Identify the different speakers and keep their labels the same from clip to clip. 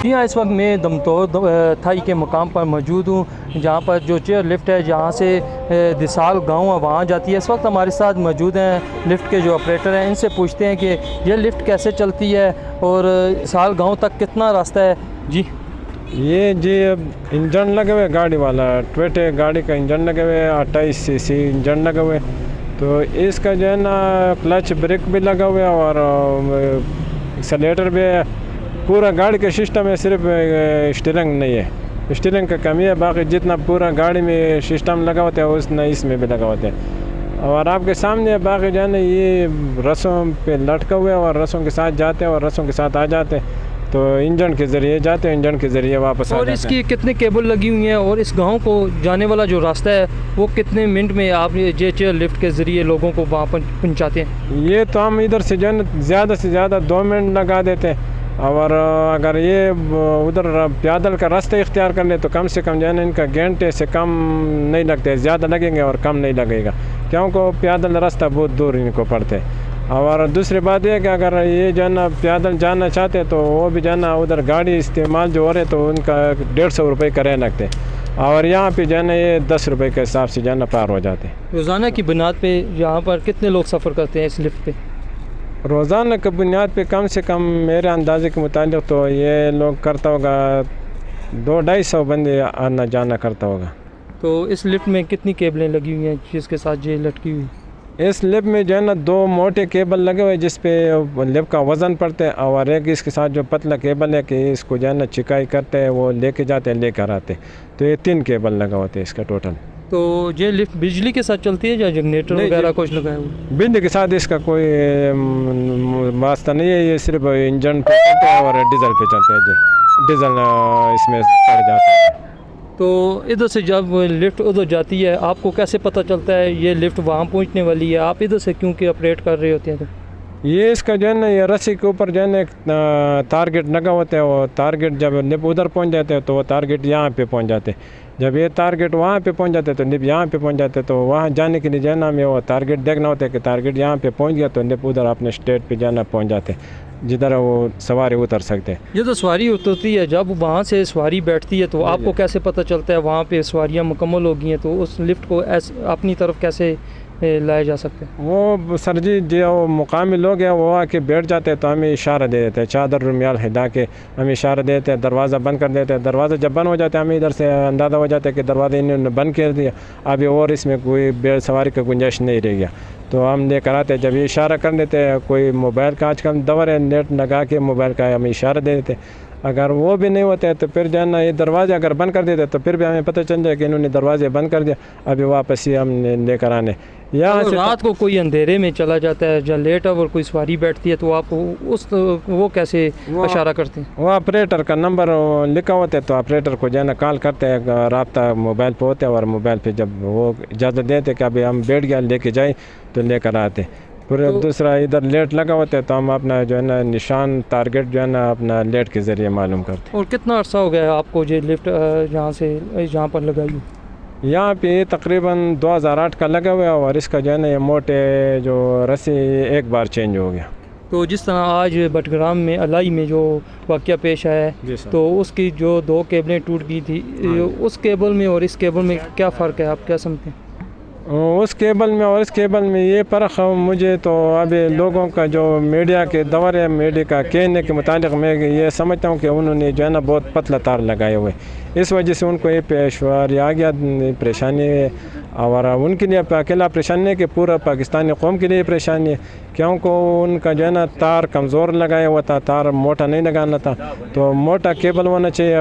Speaker 1: جی ہاں، اس وقت میں دمتور تھائی کے مقام پر موجود ہوں، جہاں پر جو چیئر لفٹ ہے جہاں سے دسال گاؤں ہے وہاں جاتی ہے۔ اس وقت ہمارے ساتھ موجود ہیں لفٹ کے جو آپریٹر ہیں، ان سے پوچھتے ہیں کہ یہ لفٹ کیسے چلتی ہے اور دسال گاؤں تک کتنا راستہ ہے۔ جی
Speaker 2: جی اب انجن لگے ہوئے گاڑی والا ٹویٹے گاڑی کا انجن لگے ہوئے 28 cc انجن لگے ہوئے، تو اس کا جو ہے نا کلچ بریک بھی لگا ہوا ہے اور ایکسیلیٹر بھی ہے۔ پورا گاڑی کا سسٹم ہے، صرف اسٹیئرنگ نہیں ہے، اسٹیئرنگ کا کمی ہے، باقی جتنا پورا گاڑی میں سسٹم لگا ہوتا ہے اتنا اس میں بھی لگا ہوتا ہے۔ اور آپ کے سامنے باقی جو ہے نا یہ رسوں پہ لٹکا ہوا ہے اور رسوں کے ساتھ جاتے ہیں اور رسوں کے ساتھ آ جاتے ہیں، تو انجن کے ذریعے جاتے ہیں، انجن کے ذریعے واپس آ جاتے ہیں۔
Speaker 1: اور اس کی کتنے کیبل لگی ہوئی ہیں اور اس گاؤں کو جانے والا جو راستہ ہے وہ کتنے منٹ میں آپ یہ چیئر لفٹ کے ذریعے لوگوں کو وہاں پر پہنچاتے ہیں؟
Speaker 2: یہ تو ہم ادھر سے جو ہے نا زیادہ سے زیادہ 2 منٹ لگا دیتے ہیں، اور اگر یہ ادھر پیادل کا راستہ اختیار کر لیں تو کم سے کم جو ہے نا ان کا گھنٹے سے کم نہیں لگتے، زیادہ لگیں گے اور کم نہیں لگے گا، کیونکہ پیادل راستہ بہت دور ان کو پڑتے ہے۔ اور دوسری بات یہ کہ اگر یہ جو ہے نا پیادل جانا چاہتے تو وہ بھی جو ہے نا ادھر گاڑی استعمال جو ہو رہے تو ان کا 150 روپے کرے لگتے، اور یہاں پہ جو ہے نا یہ 10 روپے کے حساب سے جو ہے نا پار ہو جاتے ہیں۔
Speaker 1: روزانہ کی بنیاد پہ یہاں پر کتنے لوگ سفر کرتے ہیں اس لفٹ پہ؟
Speaker 2: روزانہ کی بنیاد پہ کم سے کم میرے اندازے کے مطابق تو یہ لوگ کرتا ہوگا 200-250 بندے آنا جانا کرتا ہوگا۔
Speaker 1: تو اس لفٹ میں کتنی کیبلیں لگی ہوئی ہیں جس کے ساتھ یہ لٹکی ہوئی؟
Speaker 2: اس لپ میں جو ہے نا 2 موٹے کیبل لگے ہوئے جس پہ لپ کا وزن پڑتا ہے، اور ایک اس کے ساتھ جو پتلا کیبل ہے کہ اس کو جو ہے نا چکائی کرتے ہیں، وہ لے کے جاتے ہیں لے کر آتے ہیں، تو یہ 3 کیبل لگا ہوتے ہیں اس کا ٹوٹل۔
Speaker 1: تو یہ لفٹ بجلی کے ساتھ چلتی ہے یا جنریٹر وغیرہ کچھ لگایا ہوا؟
Speaker 2: بجلی کے ساتھ اس کا کوئی واسطہ نہیں ہے، یہ صرف انجن پہ چلتا ہے اور ڈیزل پہ چلتا ہے۔ جی ڈیزل اس میں پڑ جاتا ہے۔
Speaker 1: تو ادھر سے جب لفٹ ادھر جاتی ہے آپ کو کیسے پتہ چلتا ہے یہ لفٹ وہاں پہنچنے والی ہے؟ آپ ادھر سے کیونکہ آپریٹ کر رہے ہوتے ہیں؟
Speaker 2: یہ اس کا جو ہے نا یہ رسی کے اوپر جو ہے نا ایک ٹارگیٹ لگا ہوتا ہے، وہ ٹارگیٹ جب نب ادھر پہنچ جاتے ہیں تو وہ ٹارگیٹ یہاں پہ پہنچ جاتے ہیں، جب یہ ٹارگیٹ وہاں پہ پہنچ جاتے ہیں تو نب یہاں پہ پہنچ جاتے ہیں، تو وہاں جانے کے لیے جو ہے نا ہمیں وہ ٹارگیٹ دیکھنا ہوتا ہے کہ ٹارگیٹ یہاں پہ پہنچ گیا تو نب ادھر اپنے اسٹیٹ پہ جانا پہنچ جاتے ہیں جدھر وہ سواری اتر سکتے ہیں۔
Speaker 1: یہ تو سواری اترتی ہے، جب وہاں سے سواری بیٹھتی ہے تو آپ کو کیسے پتہ چلتا ہے وہاں پہ سواریاں مکمل ہو گئی ہیں؟ تو اس لفٹ کو اپنی طرف کیسے لایا جا سکتا ہے؟
Speaker 2: وہ سر جی جو مقامی لوگ ہیں وہ آ کے بیٹھ جاتے ہیں تو ہمیں اشارہ دے دیتے ہیں، چادر رومیال ہلا کے ہمیں اشارہ دے دیتے ہیں، دروازہ بند کر دیتے ہیں۔ دروازہ جب بند ہو جاتا ہے ہمیں ادھر سے اندازہ ہو جاتا ہے کہ دروازہ انہوں نے بند کر دیا، ابھی اور اس میں کوئی بیڑ سواری کا گنجائش نہیں رہ گیا، تو ہم لے کر آتے ہیں۔ جب یہ اشارہ کر دیتے ہیں، کوئی موبائل کا آج کل دور ہے، نیٹ لگا کے موبائل کا ہمیں اشارہ دے دیتے ہیں، اگر وہ بھی نہیں ہوتا ہے تو پھر جو ہے نا یہ دروازے اگر بند کر دیتے تو پھر بھی ہمیں پتہ چل جائے کہ انہوں نے دروازے بند کر دیا، ابھی واپس ہی ہم نے لے کر آنے۔ یہاں سے
Speaker 1: رات کو کوئی اندھیرے میں چلا جاتا ہے یا لیٹ اور کوئی سواری بیٹھتی ہے تو آپ وہ کیسے اشارہ کرتے ہیں؟
Speaker 2: وہ آپریٹر کا نمبر لکھا ہوتا ہے تو آپریٹر کو جو ہے نا کال کرتے ہیں، رابطہ موبائل پہ ہوتا ہے، اور موبائل پہ جب وہ اجازت دیتے کہ ابھی ہم بیٹھ گیا لے کے جائیں تو لے کر آتے۔ پھر دوسرا ادھر لیٹ لگا ہوتا ہے تو ہم اپنا جو ہے نا نشان ٹارگیٹ جو ہے نا اپنا لیٹ کے ذریعے معلوم کرتے ہیں۔
Speaker 1: اور کتنا عرصہ ہو گیا آپ کو یہ لفٹ یہاں پر لگائی ہوئی؟
Speaker 2: یہاں پہ تقریباً 2008 کا لگا ہوا ہے، اور اس کا جو ہے نا یہ موٹے جو رسی ایک بار چینج ہو گیا۔
Speaker 1: تو جس طرح آج بٹگرام میں الائی میں جو واقعہ پیش آیا ہے تو اس کی جو 2 کیبلیں ٹوٹ گئی تھی، اس کیبل میں اور اس کیبل میں کیا فرق ہے، آپ کیا سمجھتے ہیں؟
Speaker 2: اس کیبل میں اور اس کیبل میں یہ فرق مجھے تو ابھی لوگوں کا جو میڈیا کے دور ہے، میڈیا کا کہنے کے مطابق میں یہ سمجھتا ہوں کہ انہوں نے جو ہے نا بہت پتلا تار لگائے ہوئے، اس وجہ سے ان کو یہ پیشواری آ گیا پریشانی ہے، اور ان کے لیے اکیلا پریشانی ہے کہ پورا پاکستانی قوم کے لیے پریشانی ہے، کیونکہ ان کا جو ہے نا تار کمزور لگایا ہوا تھا، تار موٹا نہیں لگانا تھا، تو موٹا کیبل ہونا چاہیے،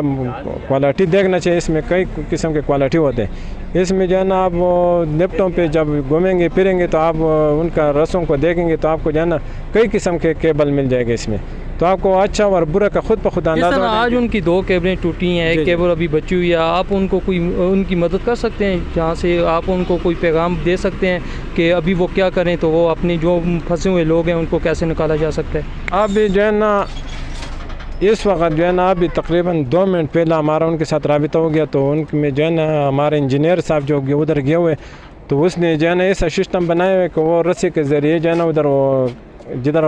Speaker 2: کوالٹی دیکھنا چاہیے، اس میں کئی قسم کے کوالٹی ہوتے ہیں، اس میں جو ہے نا آپ لفٹوں پہ جب گھومیں گے پھریں گے تو آپ ان کا رسوں کو دیکھیں گے تو آپ کو جو ہے نا کئی قسم کے کیبل مل جائے گا اس میں، تو آپ کو اچھا اور برا کا خود بخود اندازہ۔
Speaker 1: آج ان کی 2 کیبلیں ٹوٹی ہیں، ایک کیبل ابھی بچی ہوئی ہے، آپ ان کو کوئی ان کی مدد کر سکتے ہیں جہاں سے آپ ان کو کوئی پیغام دے سکتے ہیں کہ ابھی وہ کیا کریں، تو وہ اپنے جو پھنسے ہوئے لوگ ہیں ان کو کیسے نکالا جا سکتا ہے؟
Speaker 2: ابھی جو ہے نا اس وقت جو ہے نا ابھی تقریباً 2 منٹ پہلے ہمارا ان کے ساتھ رابطہ ہو گیا، تو ان میں جو ہے نا ہمارے انجینئر صاحب جو ادھر گئے ہوئے تو اس نے جو ہے نا ایسا سسٹم بنایا ہوئے کہ وہ رسی کے ذریعے جو ہے نا ادھر وہ جدھر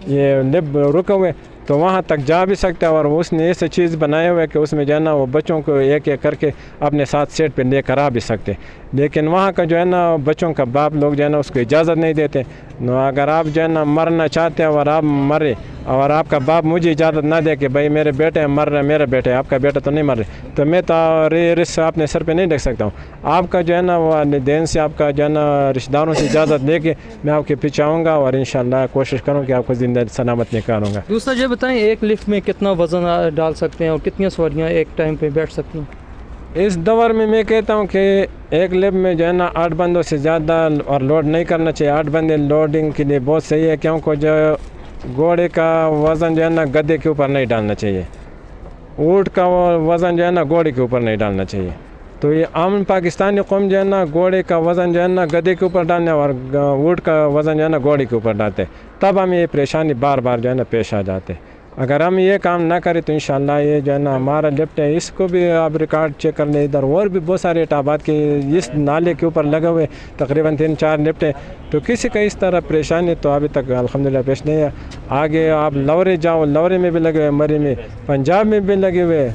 Speaker 2: یہ لب رکے ہوئے تو وہاں تک جا بھی سکتا ہے، اور اس نے ایسے چیز بنائے ہوئے کہ اس میں جو ہے نا وہ بچوں کو ایک ایک کر کے اپنے ساتھ سیٹ پہ لے کر آ بھی سکتے، لیکن وہاں کا جو ہے نا بچوں کا باپ لوگ جو ہے نا اس کو اجازت نہیں دیتے۔ اگر آپ جو ہے نا مرنا چاہتے ہیں اور آپ مرے، اور آپ کا باپ مجھے اجازت نہ دے کہ بھائی میرے بیٹے مر رہے، میرا بیٹا ہے، آپ کا بیٹا تو نہیں مر رہے، تو میں تو رسک اپنے سر پہ نہیں دیکھ سکتا ہوں۔ آپ کا جو ہے نا والدین سے، آپ کا جو ہے نا رشتہ داروں سے اجازت لے کے میں آپ کے پیچھے آؤں گا، اور انشاءاللہ کوشش کروں کہ آپ کو زندہ سلامت نکالوں گا۔
Speaker 1: دوسرا یہ بتائیں، ایک لفٹ میں کتنا وزن ڈال سکتے ہیں اور کتنی سواریاں ایک ٹائم پہ بیٹھ سکتی ہیں؟
Speaker 2: اس دور میں کہتا ہوں کہ ایک لفٹ میں جو ہے نا 8 بندوں سے زیادہ اور لوڈ نہیں کرنا چاہیے۔ 8 بندے لوڈنگ کے لیے بہت صحیح ہے، کیونکہ جو گھوڑے کا وزن جو ہے نا گدھے کے اوپر نہیں ڈالنا چاہیے، اونٹ کا وزن جو ہے نا گھوڑے کے اوپر نہیں ڈالنا چاہیے۔ تو یہ عام پاکستانی قوم جو ہے نا گھوڑے کا وزن جو ہے نا گدھے کے اوپر ڈالنے، اور اونٹ کا وزن جو ہے نا گھوڑے کے اوپر ڈالتے، تب ہمیں یہ پریشانی بار بار جو ہے نا پیش آ جاتے۔ اگر ہم یہ کام نہ کریں تو انشاءاللہ یہ جو ہے نا ہمارا لفٹ ہے، اس کو بھی آپ ریکارڈ چیک کر لیں، ادھر اور بھی بہت سارے اٹابات کے اس نالے کے اوپر لگے ہوئے تقریباً 3-4 لفٹ ہیں، تو کسی کا اس طرح پریشانی تو ابھی تک الحمدللہ پیش نہیں ہے۔ آگے آپ لورے جاؤ، لورے میں بھی لگے ہوئے، مری میں، پنجاب میں بھی لگے ہوئے،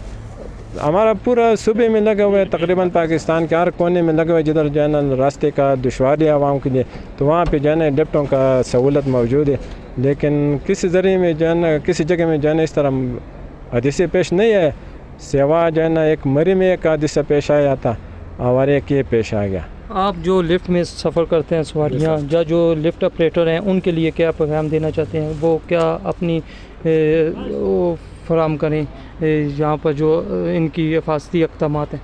Speaker 2: ہمارا پورا صوبے میں لگے ہوئے، تقریباً پاکستان کے ہر کونے میں لگے ہوئے، جدھر جو ہے نا راستے کا دشواری ہے عوام کے لیے، تو وہاں پہ جو ہے نا لفٹوں کا سہولت موجود ہے، لیکن کسی ذریعے میں جو ہے نا کسی جگہ میں جو ہے نا اس طرح حادثے پیش نہیں ہے، سوا جو ہے نا ایک مری میں ایک حادثہ پیش آیا تھا، اور ایک یہ پیش آ گیا۔
Speaker 1: آپ جو لفٹ میں سفر کرتے ہیں سواریاں یا جو لفٹ آپریٹر ہیں، ان کے لیے کیا پیغام دینا چاہتے ہیں؟ وہ کیا اپنی وہ فراہم کریں یہاں پر جو ان کی حفاظتی اقدامات ہیں؟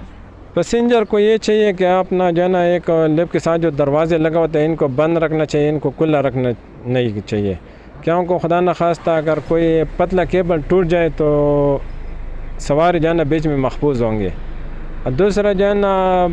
Speaker 2: پیسنجر کو یہ چاہیے کہ اپنا جو ہے نا ایک لفٹ کے ساتھ جو دروازے لگا ہوتے ہیں ان کو بند رکھنا چاہیے، ان کو کھلا رکھنا نہیں چاہیے، کیونکہ خدا نخواستہ اگر کوئی پتلا کیبل ٹوٹ جائے تو سواری جو ہے نا بیچ میں محفوظ ہوں گے۔ اور دوسرا جو ہے نا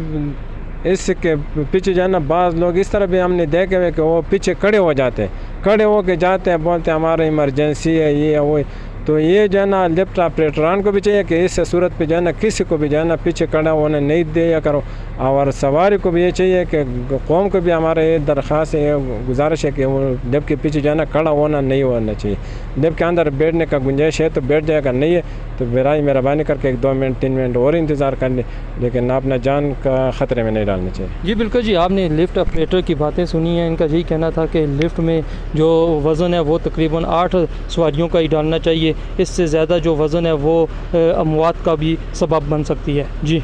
Speaker 2: اس کے پیچھے جو ہے نا بعض لوگ اس طرح بھی ہم نے دیکھے ہوئے کہ وہ پیچھے کھڑے ہو جاتے ہیں، کھڑے ہو کے جاتے ہیں، بولتے ہیں ہمارا ایمرجنسی ہے، یہ ہے وہ ہے۔ تو یہ جو ہے نا لفٹ آپریٹران کو بھی چاہیے کہ اس صورت پہ جو ہے نا کسی کو بھی جو ہے نا پیچھے کھڑا ہونے نہیں دیا کرو، اور سواری کو بھی یہ چاہیے کہ قوم کو بھی ہمارا یہ درخواست ہے، گزارش ہے کہ وہ لفٹ کے پیچھے جو ہے نا کھڑا ہونا نہیں ہونا چاہیے۔ لفٹ کے اندر بیٹھنے کا گنجائش ہے تو بیٹھ جائے گا، نہیں ہے تو برائے مہربانی کر کے 1-2 منٹ 3 منٹ اور انتظار کر لیں، لیکن اپنا جان کا خطرے میں نہیں ڈالنا چاہیے۔
Speaker 1: جی بالکل جی، آپ نے لفٹ آپریٹر کی باتیں سنی ہیں، ان کا یہی کہنا تھا کہ لفٹ میں جو وزن ہے وہ تقریباً 8 سواریوں کا ہی ڈالنا چاہیے، اس سے زیادہ جو وزن ہے وہ اموات کا بھی سبب بن سکتی ہے۔ جی